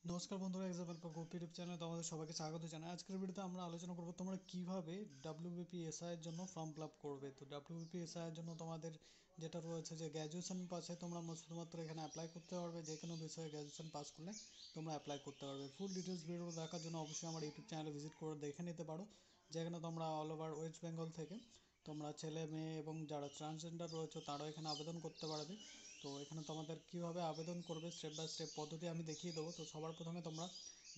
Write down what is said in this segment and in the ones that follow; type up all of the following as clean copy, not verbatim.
নমস্কার বন্ধুরা, example for group YouTube চ্যানেলে তোমাদের সবাইকে স্বাগত জানাই। আজকের ভিডিওতে আমরা আলোচনা করব তোমরা কিভাবে ডাব্লিউবিপিএসআই এর জন্য ফর্ম ফিল আপ করবে। তো ডাব্লিউবিপিএসআই এর জন্য তোমাদের যেটা রয়েছে যে গ্র্যাজুয়েশন পাসে তোমরা শুধুমাত্র এখানে অ্যাপ্লাই করতে পারবে। যে কোনো বিষয়ে গ্র্যাজুয়েশন পাস করলে তোমরা অ্যাপ্লাই করতে পারবে। ফুল ডিটেলস ভিডিও দেখার জন্য অবশ্যই আমার ইউটিউব চ্যানেলে ভিজিট করে দেখে নিতে পারো, যেখানে তোমরা অল ওভার ওয়েস্ট বেঙ্গল থেকে তোমরা ছেলে মেয়ে এবং যারা ট্রান্সজেন্ডার রয়েছে তারাও এখানে আবেদন করতে পারবে। তো এখানে তোমাদের কিভাবে আবেদন করবে স্টেপ বাই স্টেপ পদ্ধতি আমি দেখিয়ে দেবো। তো সবার প্রথমে তোমরা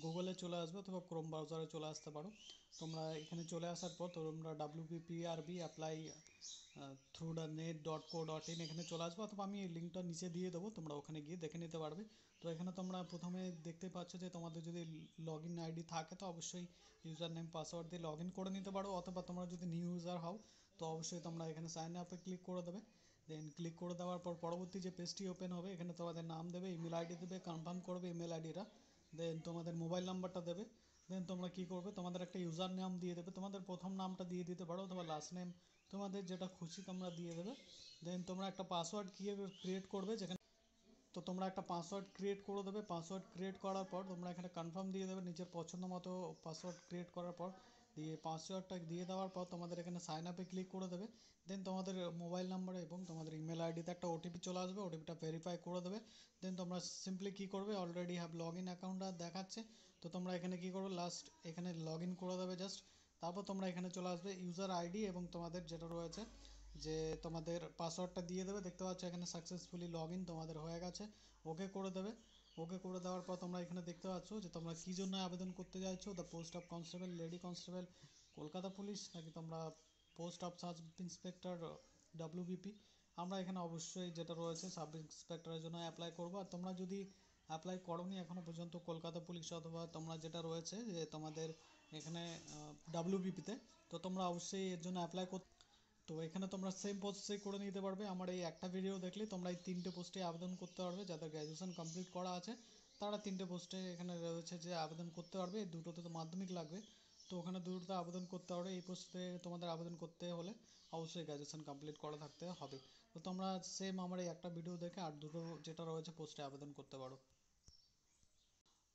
গুগলে চলে আসবে অথবা ক্রোম ব্রাউজারে চলে আসতে পারো। তোমরা এখানে চলে আসার পর তোমরা WPPRB apply through the net.co.in এখানে চলে আসবে, অথবা আমি এই লিঙ্কটা নিচে দিয়ে দেবো, তোমরা ওখানে গিয়ে দেখে নিতে পারবে। তো এখানে তোমরা প্রথমে দেখতে পাচ্ছ যে তোমাদের যদি লগ ইন আইডি থাকে তো অবশ্যই ইউজার নেম পাসওয়ার্ড দিয়ে লগ ইন করে নিতে পারো, অথবা তোমরা যদি নিউ ইউজার হও তো অবশ্যই তোমরা এখানে সাইন আপে ক্লিক করে দেবে। দেন ক্লিক করে দেওয়ার পর পরবর্তী যে পেজটি ওপেন হবে এখানে তোমাদের নাম দেবে, ইমেল আইডি দেবে, কনফার্ম করবে ইমেল আইডিটা, দেন তোমাদের মোবাইল নাম্বারটা দেবে। দেন তোমরা কী করবে, তোমাদের একটা ইউজার নেম দিয়ে দেবে, তোমাদের প্রথম নামটা দিয়ে দিতে পারো অথবা লাস্ট নেম তোমাদের যেটা খুশি তোমরা দিয়ে দেবে। দেন তোমরা একটা পাসওয়ার্ড ক্রিয়েট করবে, যেখানে তো তোমরা একটা পাসওয়ার্ড ক্রিয়েট করে দেবে। পাসওয়ার্ড ক্রিয়েট করার পর তোমরা এখানে কনফার্ম দিয়ে দেবে নিজের পছন্দ মতো পাসওয়ার্ড ক্রিয়েট করার পর। দিয়ে পাসওয়ার্ডটা দিয়ে দেওয়ার পর তোমাদের এখানে সাইন আপে ক্লিক করে দেবে। দেন তোমাদের মোবাইল নাম্বারে এবং তোমাদের ইমেল আইডিতে একটা ওটিপি চলে আসবে, ওটিপিটা ভেরিফাই করে দেবে। দেন তোমরা সিম্পলি কী করবে, অলরেডি হ্যাভ লগ ইন অ্যাকাউন্টটা দেখাচ্ছে, তো তোমরা এখানে কী করবে, লাস্ট এখানে লগ ইন করে দেবে জাস্ট। তারপর তোমরা এখানে চলে আসবে ইউজার আইডি এবং তোমাদের যেটা রয়েছে যে তোমাদের পাসওয়ার্ডটা দিয়ে দেবে। দেখতে পাচ্ছ এখানে সাকসেসফুলি লগ ইন তোমাদের হয়ে গেছে, ওকে করে দেবে। ওকে করে দেওয়ার পর তোমরা এখানে দেখতে পাচ্ছ যে তোমরা কী জন্য আবেদন করতে চাইছো, the post of constable, lady constable, Kolkata police, নাকি তোমরা post of sub inspector WBP। আমরা এখানে অবশ্যই যেটা রয়েছে সাব ইন্সপেক্টরের জন্য অ্যাপ্লাই করবো। আর তোমরা যদি অ্যাপ্লাই করোনি এখনও পর্যন্ত কলকাতা পুলিশ অথবা তোমরা যেটা রয়েছে যে তোমাদের এখানে WBPতে, তো তোমরা অবশ্যই এর জন্য অ্যাপ্লাই করতে। তো এখানে তোমরা সেম প্রসেসে করে নিতে পারবে। আমার এই একটা ভিডিও দেখলে তোমরা এই তিনটে পোস্টে আবেদন করতে পারবে। যাদের গ্র্যাজুয়েশন কমপ্লিট করা আছে তারা তিনটে পোস্টে এখানে রয়েছে যে আবেদন করতে পারবে। এই দুটোতে তো মাধ্যমিক লাগবে, তো ওখানে দুটোতে আবেদন করতে পারবে। এই পোস্টে তোমাদের আবেদন করতে হলে অবশ্যই গ্র্যাজুয়েশন কমপ্লিট করা থাকতে হবে। তো তোমরা সেম আমার এই একটা ভিডিও দেখে আর দুটো যেটা রয়েছে পোস্টে আবেদন করতে পারো।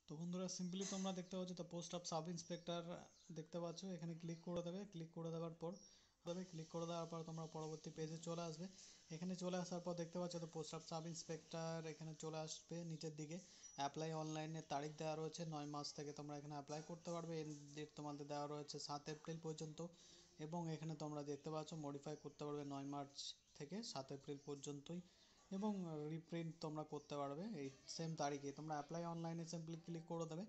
তো বন্ধুরা সিম্পলি তোমরা দেখতে পাচ্ছ the post of sub inspector, দেখতে পাচ্ছ এখানে ক্লিক করে দেবে। ক্লিক করে দেওয়ার পর ক্লিক করে দেওয়ার পর তোমরা পরবর্তী পেজে চলে আসবে। এখানে চলে আসার পর দেখতে পাচ্ছ the post of sub inspector, এখানে চলে আসবে নিচের দিকে। অ্যাপ্লাই অনলাইনের তারিখ দেওয়া রয়েছে 9 মাস থেকে তোমরা এখানে অ্যাপ্লাই করতে পারবে। এর ডেট তোমাদের দেওয়া রয়েছে 7 এপ্রিল পর্যন্ত, এবং এখানে তোমরা দেখতে পাচ্ছ মডিফাই করতে পারবে 9 মার্চ থেকে 7 এপ্রিল পর্যন্তই, এবং রিপ্রিন্ট তোমরা করতে পারবে এই সেম তারিখে। তোমরা অ্যাপ্লাই অনলাইনে সিম্পলি ক্লিক করে দেবে।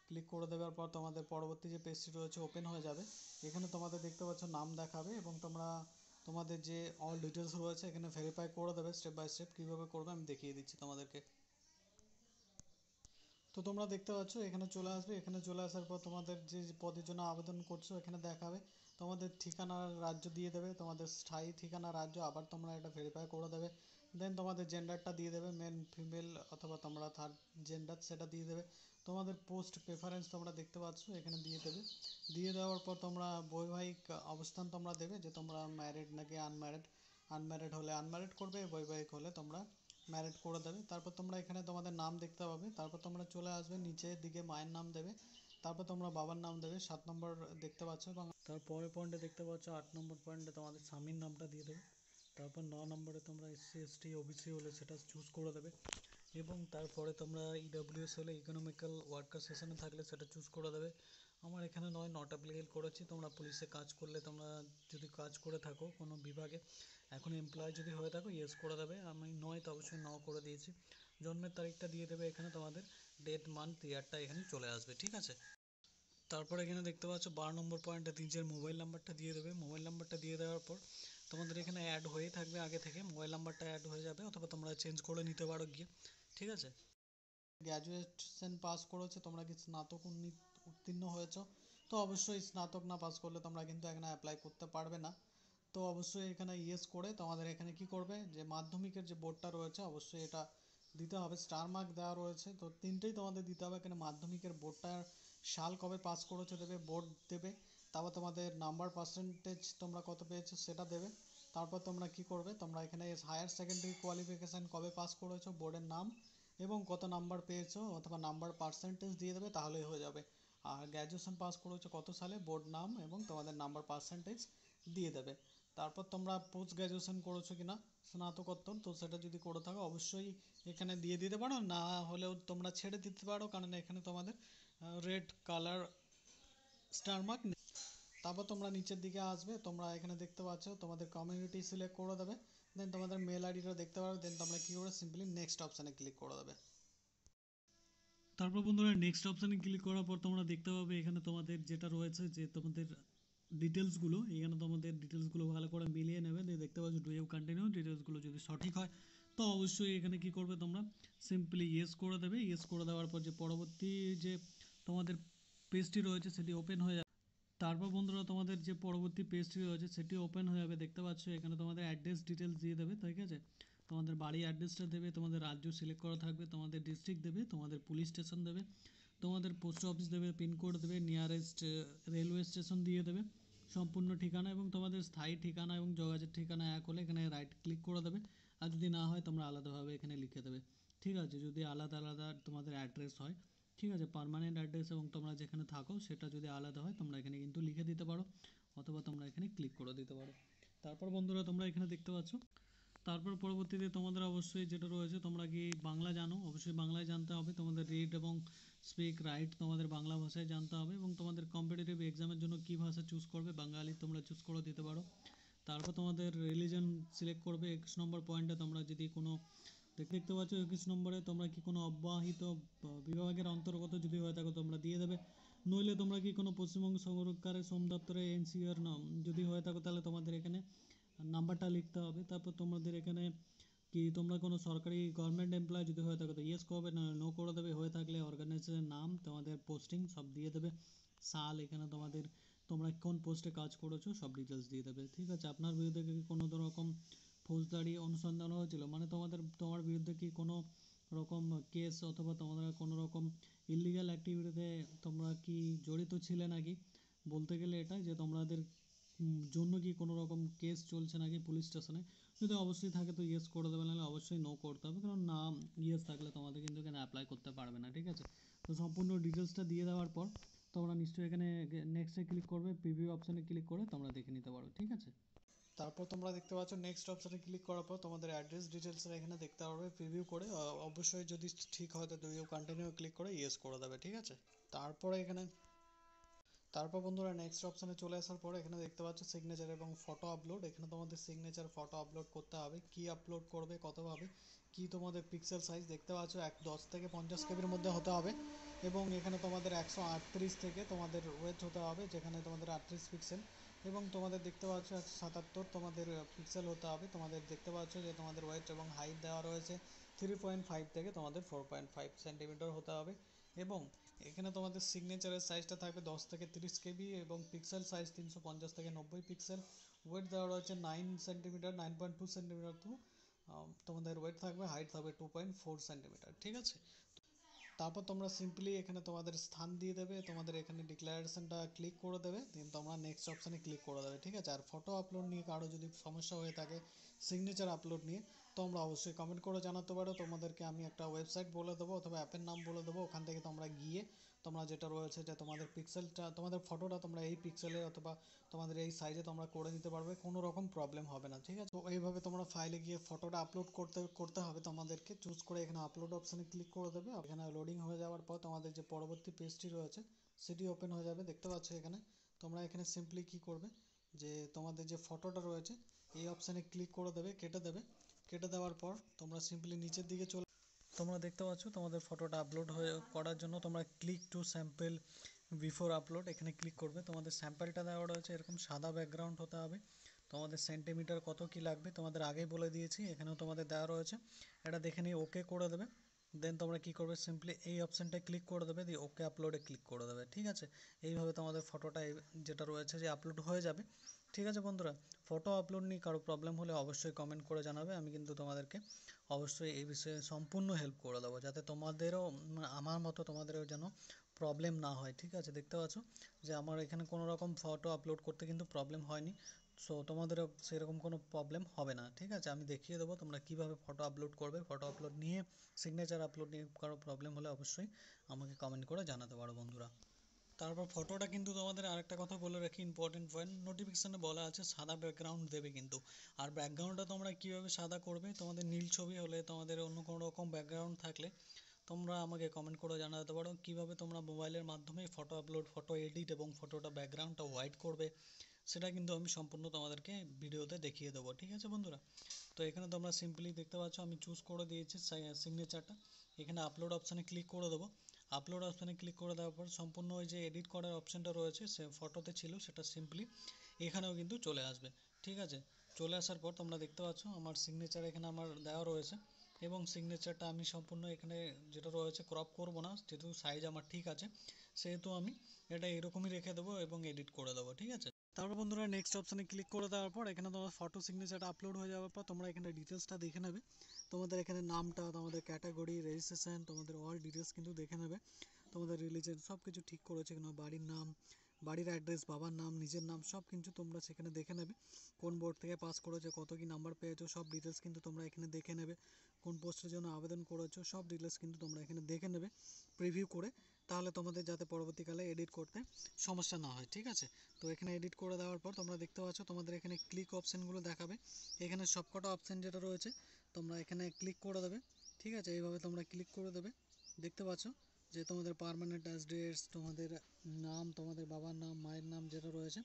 ক্লিক করে দেওয়ার পর তোমাদের পরবর্তী যে পেজটি রয়েছে ওপেন হয়ে যাবে। এখানে তোমাদের দেখতে পাচ্ছ নাম দেখাবে, এবং তোমরা তোমাদের যে অল ডিটেলস রয়েছে এখানে ভেরিফাই করে দেবে। স্টেপ বাই স্টেপ কীভাবে করবে আমি দেখিয়ে দিচ্ছি তোমাদেরকে। তো তোমরা দেখতে পাচ্ছ এখানে চলে আসবে। এখানে চলে আসার পর তোমাদের যে পদের জন্য আবেদন করছো এখানে দেখাবে, তোমাদের ঠিকানার রাজ্য দিয়ে দেবে, তোমাদের স্থায়ী ঠিকানা রাজ্য, আবার তোমরা এটা ভেরিফাই করে দেবে। দেন তোমাদের জেন্ডারটা দিয়ে দেবে, মেল ফিমেল অথবা তোমরা থার্ড জেন্ডার সেটা দিয়ে দেবে। তোমাদের পোস্ট প্রেফারেন্স তোমরা দেখতে পাচ্ছ এখানে দিয়ে দেবে। দিয়ে দেওয়ার পর তোমরা বৈবাহিক অবস্থান তোমরা দেবে যে তোমরা ম্যারিড নাকি আনম্যারিড। আনম্যারিড হলে আনম্যারিড করবে, বৈবাহিক হলে তোমরা ম্যারিড করে দেবে। তারপর তোমরা এখানে তোমাদের নাম দেখতে পাবে। তারপর তোমরা চলে আসবে নিচের দিকে মায়ের নাম দেবে। তারপর তোমরা বাবার নাম দেবে 7 নম্বর দেখতে পাচ্ছ, এবং তারপরের পয়েন্টে দেখতে পাচ্ছ 8 নম্বর পয়েন্টে তোমাদের স্বামীর নামটা দিয়ে দেবে। তারপর 9 নম্বরে তোমরা SC ST OBC হলে সেটা চুজ করে দেবে, এবং তারপরে তোমরা EWS হলে ইকোনমিক্যাল ওয়ার্কার সেশনে থাকলে সেটা চুজ করে দেবে। আমার এখানে নট অ্যাপ্লিকেবল করেছি। তোমরা পুলিশে কাজ করলে তোমরা যদি কাজ করে থাকো কোনো বিভাগে, এখন এমপ্লয় যদি হয়ে থাকো ইয়েস করে দেবে। আমি নয় তো অবশ্যই ন করে দিয়েছি। জন্মের তারিখটা দিয়ে দেবে, এখানে তোমাদের ডেট মান্থ ইয়ারটা এখানে চলে আসবে, ঠিক আছে। তারপর এখানে দেখতে পাচ্ছ 12 নম্বর পয়েন্টে নিজের মোবাইল নাম্বারটা দিয়ে দেবে। মোবাইল নাম্বারটা দিয়ে দেওয়ার পর তোমাদের এখানে অ্যাড হয়ে থাকবে আগে থেকে, মোবাইল নাম্বারটা অ্যাড হয়ে যাবে, অথবা তোমরা চেঞ্জ করে নিতে পারো গিয়ে, ঠিক আছে। গ্র্যাজুয়েশন পাস করেছো, তোমরা কি স্নাতক উত্তীর্ণ হয়েছো, তো অবশ্যই স্নাতক না পাস করলে তোমরা কিন্তু এখানে অ্যাপ্লাই করতে পারবে না। তো অবশ্যই এখানে ইয়েস করে তোমাদের এখানে কি করবে, যে মাধ্যমিকের যে বোর্ডটা রয়েছে অবশ্যই এটা দিতে হবে। স্টার মার্ক দেওয়া রয়েছে, তো তিনটেই তোমাদের দিতে হবে। এখানে মাধ্যমিকের বোর্ডটার সাল কবে পাস করেছো দেবে, বোর্ড দেবে, তারপর তোমাদের নাম্বার পার্সেন্টেজ তোমরা কত পেয়েছো সেটা দেবে। তারপর তোমরা কি করবে, তোমরা এখানে হায়ার সেকেন্ডারি কোয়ালিফিকেশান কবে পাস করেছো, বোর্ডের নাম এবং কত নাম্বার পেয়েছো অথবা নাম্বার পার্সেন্টেজ দিয়ে দেবে, তাহলেই হয়ে যাবে। আর গ্র্যাজুয়েশন পাস করেছো কত সালে, বোর্ড নাম এবং তোমাদের নাম্বার পার্সেন্টেজ দিয়ে দেবে। তারপর তোমরা পোস্ট গ্র্যাজুয়েশন করেছো কিনা স্নাতকোত্তর, তো সেটা যদি করে থাকো অবশ্যই এখানে দিয়ে দিতে পারো, না হলেও তোমরা ছেড়ে দিতে পারো, কারণ এখানে তোমাদের রেড কালার স্টার মার্ক। তারপর তোমরা নিচের দিকে আসবে, তোমরা এখানে দেখতে পাচ্ছ তোমাদের কমিউনিটি সিলেক্ট করে দেবে, দেন তোমাদের মেল আইডিটা দেখতে পারবে, দেন তোমরা কী করবে সিম্পলি নেক্সট অপশানে ক্লিক করে দেবে। তারপর বন্ধুরা নেক্সট অপশানে ক্লিক করার পর তোমরা দেখতে পাবে এখানে তোমাদের যেটা রয়েছে যে তোমাদের ডিটেলসগুলো, এখানে তোমাদের ডিটেলসগুলো ভালো করে মিলিয়ে নেবে, দিয়ে দেখতে পাচ্ছ ডু ইউ কন্টিনিউ, ডিটেলসগুলো যদি সঠিক হয় তো অবশ্যই এখানে কি করবে তোমরা সিম্পলি ইয়েস করে দেবে। ইয়েস করে দেওয়ার পর যে পরবর্তী যে তোমাদের পেজটি রয়েছে সেটি ওপেন হয়ে যাবে। তারপর বন্ধুরা তোমাদের যে পরবর্তী পেজটি রয়েছে সেটি ওপেন হয়ে যাবে, দেখতে পাচ্ছ এখানে তোমাদের অ্যাড্রেস ডিটেলস দিয়ে দেবে, ঠিক আছে। তোমাদের বাড়ির অ্যাড্রেসটা দেবে, তোমাদের রাজ্য সিলেক্ট করা থাকবে, তোমাদের ডিস্ট্রিক্ট দেবে, তোমাদের পুলিশ স্টেশন দেবে, তোমাদের পোস্ট অফিস দেবে, পিনকোড দেবে, নিয়ারেস্ট রেলওয়ে স্টেশন দিয়ে দেবে, সম্পূর্ণ ঠিকানা এবং তোমাদের স্থায়ী ঠিকানা এবং যোগাযোগের ঠিকানা এক হলে এখানে রাইট ক্লিক করে দেবে। আর যদি না হয় তোমরা আলাদাভাবে এখানে লিখে দেবে, ঠিক আছে। যদি আলাদা আলাদা তোমাদের অ্যাড্রেস হয়, ঠিক আছে, পার্মানেন্ট অ্যাড্রেস এবং তোমরা যেখানে থাকো সেটা যদি আলাদা হয় তোমরা এখানে কিন্তু লিখে দিতে পারো, অথবা তোমরা এখানে ক্লিক করে দিতে পারো। তারপর বন্ধুরা তোমরা এখানে দেখতে পাচ্ছ, তারপর পরবর্তীতে তোমাদের অবশ্যই যেটা রয়েছে, তোমরা কি বাংলা জানো, অবশ্যই বাংলায় জানতে হবে, তোমাদের রিড এবং স্পিক রাইট তোমাদের বাংলা ভাষায় জানতে হবে, এবং তোমাদের কম্পিটিটিভ এক্সামের জন্য কী ভাষা চুজ করবে, বাঙালি তোমরা চুজ করে দিতে পারো। তারপর তোমাদের রিলিজন সিলেক্ট করবে 21 নম্বর পয়েন্টে, তোমরা যদি কোনো দেখতে পাচ্ছ 21 নম্বরে তোমরা কি কোনো অব্যাহিত বিভাগের অন্তর্গত যদি হয়ে থাকো তোমরা দিয়ে দেবে, নইলে তোমরা কি কোনো পশ্চিমবঙ্গ সরকারের শ্রম দপ্তরে এনসিআর যদি হয়ে থাকো তাহলে তোমাদের এখানে নাম্বারটা লিখতে হবে। তারপর তোমাদের এখানে কি তোমরা কোনো সরকারি গভর্নমেন্ট এমপ্লয় যদি হয়ে থাকো তো ইয়েস করবে, না নো করে দেবে, হয়ে থাকলে অর্গানাইজেশনের নাম, তোমাদের পোস্টিং সব দিয়ে দেবে, সাল, এখানে তোমাদের তোমরা কোন পোস্টে কাজ করেছো সব ডিটেলস দিয়ে দেবে, ঠিক আছে। আপনার বিরুদ্ধে কি কোনো রকম ফৌজদারি অনুসন্ধান হয়েছিল, মানে তোমার বিরুদ্ধে কি কোনো রকম কেস অথবা তোমরা কোনো রকম ইলিগাল অ্যাক্টিভিটিতে তোমরা কি জড়িত ছিলে নাকি, বলতে গেলে এটা যে তোমাদের জন্য কি কোনো রকম কেস চলছে নাকি পুলিশ স্টেশনে, যদি অবশ্যই থাকে তো ইয়েস করে দেবে, নাহলে অবশ্যই নো করতে হবে, কারণ না ইয়েস থাকলে তোমাদের কিন্তু এখানে অ্যাপ্লাই করতে পারবে না, ঠিক আছে। তো সম্পূর্ণ ডিটেলসটা দিয়ে দেওয়ার পর তোমরা নিশ্চয়ই এখানে নেক্সটে ক্লিক করবে, প্রিভিউ অপশানে ক্লিক করে তোমরা দেখে নিতে পারো, ঠিক আছে। তারপর তোমরা দেখতে পাচ্ছ নেক্সট অপশানে ক্লিক করার পর তোমাদের অ্যাড্রেস ডিটেলসটা এখানে দেখতে পারবে প্রিভিউ করে, অবশ্যই যদি ঠিক হয় তো ডু ইউ কন্টিনিউ ক্লিক করে ইয়েস করে দেবে, ঠিক আছে। তারপরে এখানে তারপর বন্ধুরা নেক্সট অপশানে চলে আসার পরে এখানে দেখতে পাচ্ছ সিগনেচার এবং ফটো আপলোড, এখানে তোমাদের সিগনেচার ফটো আপলোড করতে হবে, কি আপলোড করবে কতভাবে কি তোমাদের পিক্সেল সাইজ দেখতে পাচ্ছ 10 থেকে 50 কেবির মধ্যে হতে হবে, এবং এখানে তোমাদের 138 থেকে তোমাদের ওয়েট হতে হবে, যেখানে তোমাদের 38 পিক্সেল, এবং তোমাদের দেখতে পাচ্ছ 177 তোমাদের পিক্সেল হতে হবে। তোমাদের দেখতে পাচ্ছ যে তোমাদের ওয়েট এবং হাইট দেওয়া রয়েছে 3.5 থেকে তোমাদের 4.5 সেন্টিমিটার হতে হবে, এবং এখানে তোমাদের সিগনেচারের সাইজটা থাকবে 10 থেকে 30 কেবি এবং পিক্সেল সাইজ 350 থেকে 90 পিক্সেল। ওয়েট দেওয়া রয়েছে 9 সেন্টিমিটার, 9.2 সেন্টিমিটার টু তোমাদের ওয়েট থাকবে, হাইট থাকবে 2.4 সেন্টিমিটার, ঠিক আছে। তারপর তোমরা সিম্পলি এখানে তোমাদের স্থান দিয়ে দেবে, তোমাদের এখানে ডিক্লারেশনটা ক্লিক করে দেবে, দেন তোমরা নেক্সট অপশানে ক্লিক করে দেবে, ঠিক আছে। আর ফটো আপলোড নিয়ে কারো যদি সমস্যা হয়ে থাকে সিগনেচার আপলোড নিয়ে, তোমরা অবশ্যই কমেন্ট করে জানাতে পারো, তোমাদেরকে আমি একটা ওয়েবসাইট বলে দেবো অথবা অ্যাপের নাম বলে দেবো, ওখান থেকে তোমরা গিয়ে তোমরা যেটা রয়েছে যে তোমাদের পিক্সেলটা তোমাদের ফটোটা তোমরা এই পিক্সেলে অথবা তোমাদের এই সাইজে তোমরা করে নিতে পারবে, কোনো রকম প্রবলেম হবে না, ঠিক আছে। তো এইভাবে তোমরা ফাইলে গিয়ে ফটোটা আপলোড করতে হবে, তোমাদেরকে চুজ করে এখানে আপলোড অপশানে ক্লিক করে দেবে, এখানে লোডিং হয়ে যাওয়ার পর তোমাদের যে পরবর্তী পেজটি রয়েছে সেটি ওপেন হয়ে যাবে, দেখতে পাচ্ছ এখানে তোমরা এখানে সিম্পলি কি করবে যে তোমাদের যে ফটোটা রয়েছে এই অপশানে ক্লিক করে দেবে, কেটে দেবে, কেটে দেওয়ার পর তোমরা সিম্পলি নিচের দিকে তোমরা দেখতে পাচ্ছ তোমাদের ফটোটা আপলোড হয়ে করার জন্য তোমরা click to sample before upload এখানে ক্লিক করবে। তোমাদের স্যাম্পলটা দেওয়া রয়েছে এরকম সাদা ব্যাকগ্রাউন্ড হতে হবে, তোমাদের সেন্টিমিটার কত কি লাগবে তোমাদের আগেই বলে দিয়েছি, এখানেও তোমাদের দেওয়া রয়েছে, এটা দেখে নিয়ে ওকে করে দেবে। দেন তোমরা কি করবে সিম্পলি এই অপশানটায় ক্লিক করে দেবে, দিয়ে ওকে আপলোডে ক্লিক করে দেবে, ঠিক আছে। এইভাবে তোমাদের ফটোটা যেটা রয়েছে যে আপলোড হয়ে যাবে, ঠিক আছে বন্ধুরা। ফটো আপলোড নিয়ে কারো প্রবলেম হলে অবশ্যই কমেন্ট করে জানাবে, আমি কিন্তু তোমাদেরকে অবশ্যই এই বিষয়ে সম্পূর্ণ হেল্প করে দেবো, যাতে তোমাদেরও আমার মতো তোমাদেরও যেন প্রবলেম না হয়, ঠিক আছে। দেখতে পাচ্ছ যে আমার এখানে কোনো রকম ফটো আপলোড করতে কিন্তু প্রবলেম হয়নি, সো তোমাদের সেরকম কোনো প্রবলেম হবে না, ঠিক আছে। আমি দেখিয়ে দেবো তোমরা কিভাবে ফটো আপলোড করবে। ফটো আপলোড নিয়ে, সিগনেচার আপলোড নিয়ে কারো প্রবলেম হলে অবশ্যই আমাকে কমেন্ট করে জানাতে পারো বন্ধুরা। তারপর ফটোটা কিন্তু তোমাদের আরেকটা কথা বলে রাখি, ইম্পর্টেন্ট পয়েন্ট, নোটিফিকেশনে বলা আছে সাদা ব্যাকগ্রাউন্ড দেবে কিন্তু। আর ব্যাকগ্রাউন্ডটা তোমরা কিভাবে সাদা করবে, তোমাদের নীল ছবি হলে, তোমাদের অন্য কোনো রকম ব্যাকগ্রাউন্ড থাকলে তোমরা আমাকে কমেন্ট করে জানাতে পারো কিভাবে তোমরা মোবাইলের মাধ্যমে ফটো আপলোড, ফটো এডিট এবং ফটোটা ব্যাকগ্রাউন্ডটা হোয়াইট করবে, সেটা কিন্তু আমি সম্পূর্ণ তোমাদেরকে ভিডিওতে দেখিয়ে দেবো, ঠিক আছে বন্ধুরা। তো এখানে তোমরা সিম্পলি দেখতে পাচ্ছ আমি চুজ করে দিয়েছি সিগনেচারটা। এখানে আপলোড অপশানে ক্লিক করে দেবো। আপলোড অপশানে ক্লিক করে দেওয়ার পর সম্পূর্ণ ওই যে এডিট করার অপশানটা রয়েছে, সে ফটোতে ছিল, সেটা সিম্পলি এখানেও কিন্তু চলে আসবে, ঠিক আছে। চলে আসার পর তোমরা দেখতে পাচ্ছ আমার সিগনেচার এখানে আমার দেওয়া রয়েছে, এবং সিগনেচারটা আমি সম্পূর্ণ এখানে যেটা রয়েছে ক্রপ করব না, যেহেতু সাইজ আমার ঠিক আছে, সেহেতু আমি এটা এরকমই রেখে দেবো এবং এডিট করে দেবো, ঠিক আছে। তারপর বন্ধুরা নেক্সট অপশানে ক্লিক করে দেওয়ার পর এখানে তোমার ফটো সিগনেচারটা আপলোড হয়ে যাওয়ার পর তোমরা এখানে ডিটেলসটা দেখে নেবে। তোমাদের এখানে নামটা, তোমাদের ক্যাটাগরি, রেজিস্ট্রেশন, তোমাদের অল ডিটেলস কিন্তু দেখে নেবে। তোমাদের রিলিজন সব কিছু ঠিক করেছে কিনা, বাড়ির নাম, বাড়ির অ্যাড্রেস, বাবার নাম, নিজের নাম সব কিন্তু তোমরা সেখানে দেখে নেবে। কোন বোর্ড থেকে পাস করেছো, কত কি নাম্বার পেয়েছো, সব ডিটেলস কিন্তু তোমরা এখানে দেখে নেবে। কোন পোস্টের জন্য আবেদন করেছো সব ডিটেলস কিন্তু তোমরা এখানে দেখে নেবে প্রিভিউ করে, তাহলে তোমাদের যাতে পরবর্তীকালে এডিট করতে সমস্যা না হয়, ঠিক আছে। তো এখানে এডিট করে দেওয়ার পর তোমরা দেখতে পাচ্ছ তোমাদের এখানে ক্লিক অপশানগুলো দেখাবে। এখানে সবকটা অপশান যেটা রয়েছে তোমরা এখানে ক্লিক করে দেবে, ঠিক আছে। এইভাবে তোমরা ক্লিক করে দেবে। দেখতে পাচ্ছ যে তোমাদের পার্মানেন্ট অ্যাড্রেস, তোমাদের নাম, তোমাদের বাবার নাম, মায়ের নাম যেটা রয়েছে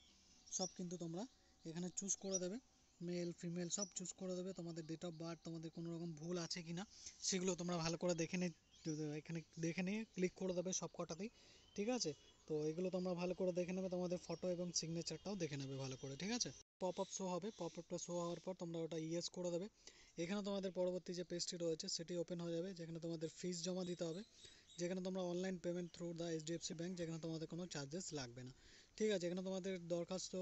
সব কিন্তু তোমরা এখানে চুজ করে দেবে। মেল ফিমেল সব চুজ করে দেবে। তোমাদের ডেট অফ বার্থ, তোমাদের কোনো রকম ভুল আছে কি না সেগুলো তোমরা ভালো করে দেখে নিয়ে এখানে দেখে নিয়ে ক্লিক করে দেবে সব কটাতেই, ঠিক আছে। তো এগুলো তোমরা ভালো করে দেখে নেবে, তোমাদের ফটো এবং সিগনেচারটাও দেখে নেবে ভালো করে, ঠিক আছে। পপ আপ শো হবে, পপ আপটা শো হওয়ার পর তোমরা ওটা ইয়েস করে দেবে। এখানে তোমাদের পরবর্তী যে পেজটি রয়েছে সেটি ওপেন হয়ে যাবে, যেখানে তোমাদের ফিস জমা দিতে হবে, যেখানে তোমরা online payment through the HDFC bank, যেখানে তোমাদের কোনো চার্জেস লাগবে না, ঠিক আছে। এখানে তোমাদের দরখাস্ত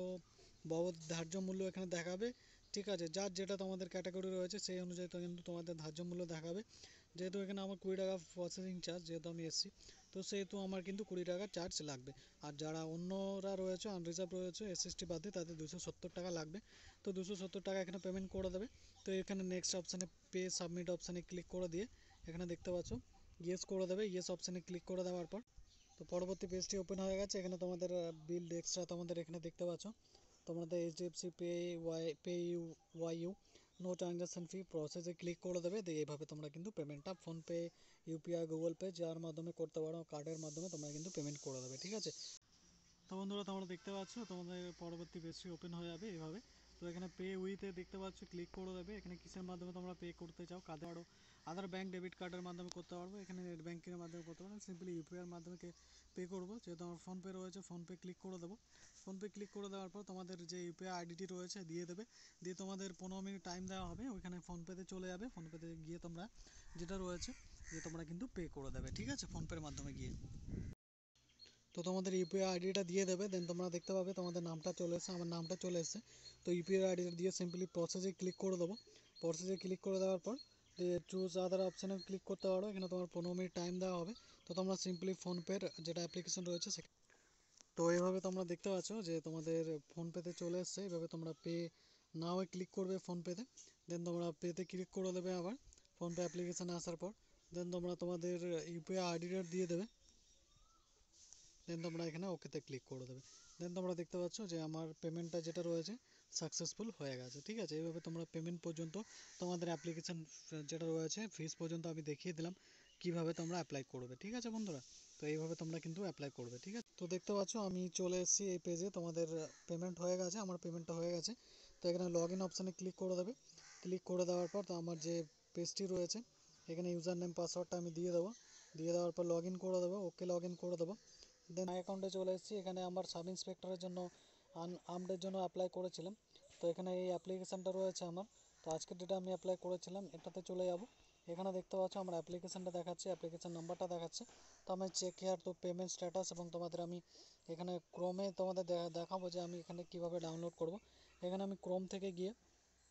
বাবদ ধার্য মূল্য এখানে দেখাবে, ঠিক আছে। যার যেটা তোমাদের ক্যাটাগরি রয়েছে সেই অনুযায়ী তো কিন্তু তোমাদের ধার্য মূল্য দেখাবে। যেহেতু এখানে আমার 20 টাকা প্রসেসিং চার্জ, যেহেতু আমি এসছি, তো সেহেতু আমার কিন্তু 20 টাকা চার্জ লাগবে। আর যারা অন্যরা রয়েছে, আনরিজার্ভ রয়েছে, এসএসটি বাদে, তাদের 270 টাকা লাগবে। তো 270 টাকা এখানে পেমেন্ট করে দেবে। তো এখানে নেক্সট অপশানে পে সাবমিট অপশানে ক্লিক করে দিয়ে এখানে দেখতে পাচ্ছ ইয়েস করে দেবে। ইয়েস অপশানে ক্লিক করে দেওয়ার পর তো পরবর্তী পেজটি ওপেন হয়ে গেছে। এখানে তোমাদের বিল এক্সট্রা তোমাদের এখানে দেখতে পাচ্ছ, তোমাদের HDFC pay U no transaction fee প্রসেসে ক্লিক করে দেবে। দিয়ে এইভাবে তোমরা কিন্তু পেমেন্টটা ফোনপে, ইউপিআই, গুগল পে যার মাধ্যমে করতে পারো, কার্ডের মাধ্যমে তোমরা কিন্তু পেমেন্ট করে দেবে, ঠিক আছে। তো বন্ধুরা তোমরা দেখতে পাচ্ছ তোমাদের পরবর্তী পেজটি ওপেন হয়ে যাবে এভাবে। তো এখানে পে উইথে দেখতে পাচ্ছ ক্লিক করে দেবে। এখানে কিসের মাধ্যমে তোমরা পে করতে চাও, কাদের আরও আদার ব্যাঙ্ক ডেবিট কার্ডের মাধ্যমে করতে পারবো, এখানে নেট ব্যাঙ্কিংয়ের মাধ্যমে করতে পারবো, সিম্পলি ইউপিআইয়ের মাধ্যমে পে করবো। যেহেতু আমার ফোনপে রয়েছে, ফোনপে ক্লিক করে দেবো। ফোনপে ক্লিক করে দেওয়ার পর তোমাদের যে ইউপিআই আইডিটি রয়েছে দিয়ে দেবে। দিয়ে তোমাদের 15 মিনিট টাইম দেওয়া হবে, ওইখানে ফোনপেতে চলে যাবে। ফোনপেতে গিয়ে তোমরা যেটা রয়েছে যে তোমরা কিন্তু পে করে দেবে, ঠিক আছে, ফোনপের মাধ্যমে গিয়ে। তো তোমাদের ইউপিআই আইডিটা দিয়ে দেবে, দেন তোমরা দেখতে পাবে তোমাদের নামটা চলে এসেছে, আমার নামটা চলে এসেছে। তো ইউপিআই আইডিটা দিয়ে সিম্পলি প্রসেসে ক্লিক করে দেবো। প্রসেসে ক্লিক করে দেওয়ার পর চুজ আদার অপশানে ক্লিক করতে পারো। এখানে তোমার 15 মিনিট টাইম দেওয়া হবে। তো তোমরা সিম্পলি ফোনপের যেটা অ্যাপ্লিকেশন রয়েছে তো এইভাবে তোমরা দেখতে পাচ্ছ যে তোমাদের ফোনপেতে চলে এসছে। এইভাবে তোমরা পে নাও ক্লিক করবে ফোনপেতে, দেন তোমরা পেতে ক্লিক করে দেবে আবার ফোনপে অ্যাপ্লিকেশানে আসার পর। দেন তোমরা তোমাদের ইউপিআই আইডিটা দিয়ে দেবে, দেন তোমরা এখানে ওকেতে ক্লিক করে দেবে। দেন তোমরা দেখতে পাচ্ছ যে আমার পেমেন্টটা যেটা রয়েছে সাকসেসফুল হয়ে গেছে, ঠিক আছে। এইভাবে তোমরা পেমেন্ট পর্যন্ত তোমাদের অ্যাপ্লিকেশান যেটা রয়েছে ফিস পর্যন্ত আমি দেখিয়ে দিলাম কিভাবে তোমরা অ্যাপ্লাই করবে, ঠিক আছে বন্ধুরা। তো এইভাবে তোমরা কিন্তু অ্যাপ্লাই করবে, ঠিক আছে। তো দেখতে পাচ্ছ আমি চলে এসেছি এই পেজে, তোমাদের পেমেন্ট হয়ে গেছে, আমার পেমেন্টটা হয়ে গেছে। তো এখানে লগ ইন অপশানে ক্লিক করে দেবে। ক্লিক করে দেওয়ার পর তো আমার যে পেজটি রয়েছে এখানে ইউজার নেম পাসওয়ার্ডটা আমি দিয়ে দেবো। দিয়ে দেওয়ার পর লগ ইন করে দেবো, ওকে লগ ইন করে দেবো। দেন মাই অ্যাকাউন্টে চলে এসেছি। এখানে আমার সাব ইন্সপেক্টরের জন্য আর্মডের জন্য অ্যাপ্লাই করেছিলাম। তো এখানে এই অ্যাপ্লিকেশানটা রয়েছে আমার। তো আজকের ডেটে আমি অ্যাপ্লাই করেছিলাম, এটাতে চলে যাব। এখানে দেখতে পাচ্ছ আমার অ্যাপ্লিকেশানটা দেখাচ্ছে, অ্যাপ্লিকেশান নাম্বারটা দেখাচ্ছে। তো আমি চেক হেয়ার তো পেমেন্ট স্ট্যাটাস, এবং তোমাদের আমি এখানে ক্রোমে তোমাদের দেখাবো যে আমি এখানে কীভাবে ডাউনলোড করব। এখানে আমি ক্রোম থেকে গিয়ে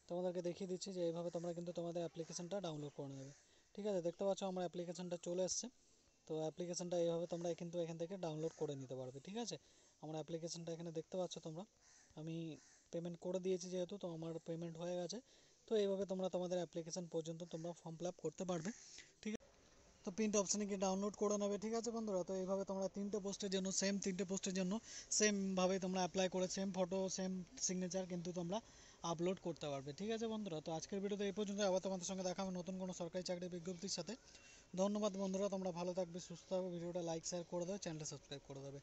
তোমাদেরকে দেখিয়ে দিচ্ছি যে এইভাবে তোমরা কিন্তু তোমাদের অ্যাপ্লিকেশানটা ডাউনলোড করে নেবে, ঠিক আছে। দেখতে পাচ্ছ আমার অ্যাপ্লিকেশানটা চলে এসছে। তো অ্যাপ্লিকেশানটা এইভাবে তোমরা কিন্তু এখান থেকে ডাউনলোড করে নিতে পারবে, ঠিক আছে। আমার অ্যাপ্লিকেশানটা এখানে দেখতে পাচ্ছ তোমরা, আমি পেমেন্ট করে দিয়েছি যেহেতু, তো আমার পেমেন্ট হয়ে গেছে। তো এইভাবে তোমরা তোমাদের অ্যাপ্লিকেশন পর্যন্ত তোমরা ফর্ম ফিল আপ করতে পারবে, ঠিক আছে। তো প্রিন্ট অপশানে গিয়ে ডাউনলোড করে নেবে, ঠিক আছে বন্ধুরা। তো এইভাবে তোমরা তিনটে পোস্টের জন্য সেমভাবে তোমরা অ্যাপ্লাই করে সেম ফটো সেম সিগনেচার কিন্তু তোমরা আপলোড করতে পারবে, ঠিক আছে বন্ধুরা। তো আজকের ভিডিওতে এই পর্যন্ত, আবার তোমাদের সঙ্গে দেখা হবে নতুন কোনো সরকারি চাকরির বিজ্ঞপ্তির সাথে। ধন্যবাদ বন্ধুরা, তোমরা ভালো থাকবে, সুস্থ থাকবে। ভিডিওটা লাইক শেয়ার করে দেবে, চ্যানেলটা সাবস্ক্রাইব করে দেবে।